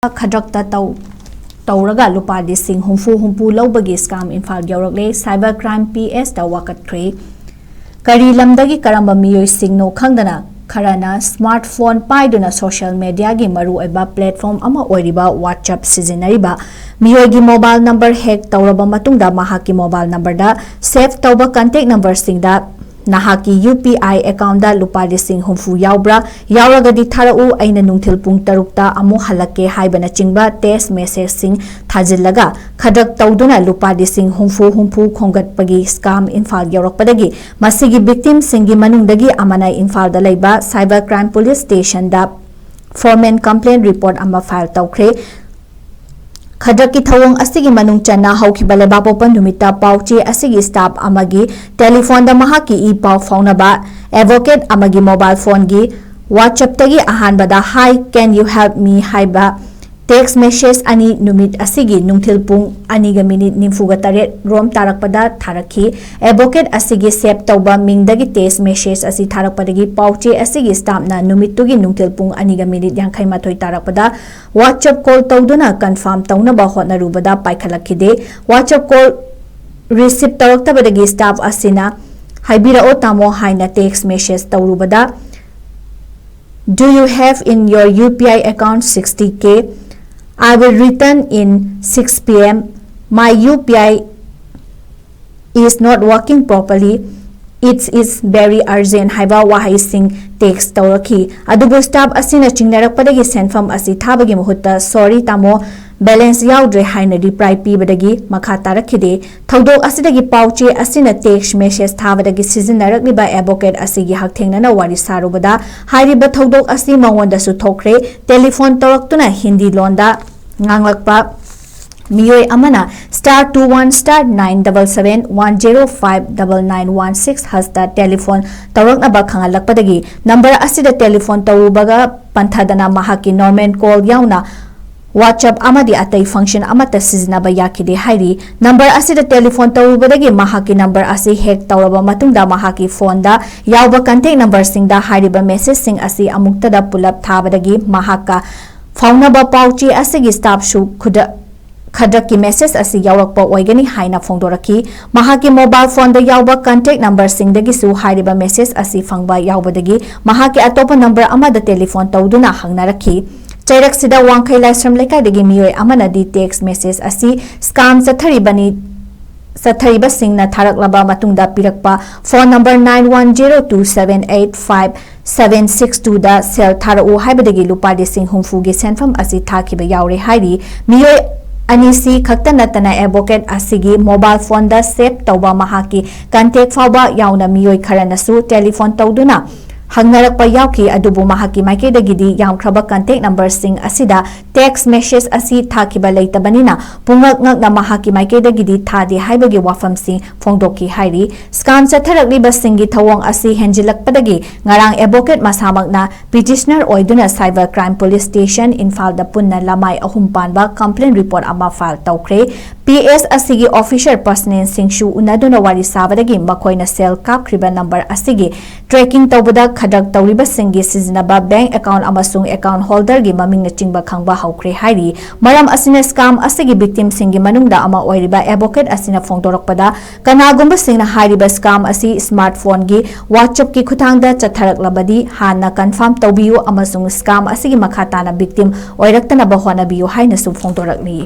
Khadrak Touraga Lupa Lishang humfu Louba scam Imphal Yourak cyber crime PS da WAKATKHRE Kari lamdagi karamba miyoi singno khangdana kharana smartphone paiduna social media gi maru eba platform ama oiriba WhatsApp sizinariba miyoi gi mobile number hack tawraba matungda mahaki mobile number da save tawba contact number singda nahaki UPI account da lupa lishang humfu yaubra yauragadi tharau aina nungthil pung tarukta amu halake haibana chingba text message sing thajillaga khadrak tawduna lupa lishang humfu khongat pagi scam Imphal Yourak padagi masigi victim singi manungdagi amana Imphal da leiba cyber crime police station da formal complaint report ama file tawkhre Khadrak ki thawong asigi manung chana haukiba lebapopan numita pauchi asigi staff amagi telephone da mahaki e pau faunaba advocate amagi mobile phone gi WhatsApp tagi ahan bada hi can you help me haiba text message ani numit asigi nungthil pung ani ga minute nimfuga taret rom tarakpada tharaki advocate asigi save tawba mingdagi text message asi tharakpadagi pauchi asigi staff na numit tugi nungthil pung ani ga minute yankhai mathoi tarakpada WhatsApp call tawduna confirm tawna ba hotnarubada paikhalakide WhatsApp call receive taraktabadagi staff asina haibira o tamo haina text message tawrubada do you have in your UPI account 60k I will return in 6 p.m. My UPI is not working properly. It is very urgent. Haiba wahai sing text tawraki. Adubu staff asina chingnarak padagi senfam asi thabagi muhutta sorry tamo balance yaudre haina reply pi badagi makha tarakide thaudok asidagi pauche asina text message thabadagi sizinnarak liba advocate asigi hakthengnana wari sarubada hairiba thaudok asi mawonda su thokre telephone tawraktuna hindi londa nganglakpa miyoi amana *21*977105996 hasta telephone tawraknaba khangalakpadagi number asida telephone tawrubaga panthadana mahaki normal call yauna WhatsApp amadi atai function amata sizinaba yakide hairi number asida telephone tawrubadagi mahaki number asi hack tawraba matungda mahaki phone da yauba contact number singda hairiba message sing asi amuktada pulap thabadagi mahaka faunaba pauchi asigi staff shu khadrak ki message asi yaurakpa oigani haina phongdoraki mahaki mobile phone da yauba contact number singdagi su hairiba message asi phangba yaubadagi mahaki atopa number amada telephone tawduna hangnaraki Chairak sida wangkhai laisram lekai dagi miyoi amana di text message asi scam sathariba singna tharaklaba matungda pirakpa phone number 9102785762 da sel tharau haibadagi lupa lishang humfu gi senfam asi thakiba yaure hairi miyoi anisi khakta natana advocate asigi mobile phone da save tawba mahaki contact fawba yauna miyoi kharanasu telephone tawduna hangnarakpa yauki adubu mahaki maikeidagidi yamkhraba contact number sing asida text message asi thakiba leitabanina pungak ngakna mahaki maikeidagidi thadi haibagi wafam sing phongdoki hairi scam chatharakliba singi thawong asi henjilakpadagi ngarang advocate masamakna petitioner oiduna cyber crime police station Imphal da punna lamai ahum panba complaint report ama file tawkhre PS asigi officer personnel singshu unaduna wari sabadagi makoina cell kapkhriba number asigi tracking tawbada Khadrak tawriba singi sizinaba bank account amasung account holder gi maming na chingba khangba haukre hairi maram asina scam asigi victim singi manungda ama oiriba advocate asina phongdorakpada kanagumba singna hairiba scam asi smartphone gi WhatsApp ki khuthangda chatharaklabadi hanna confirm tawbiyu amasung scam asigi makhatana victim oiraktana bahona biyu haina su phongdorakli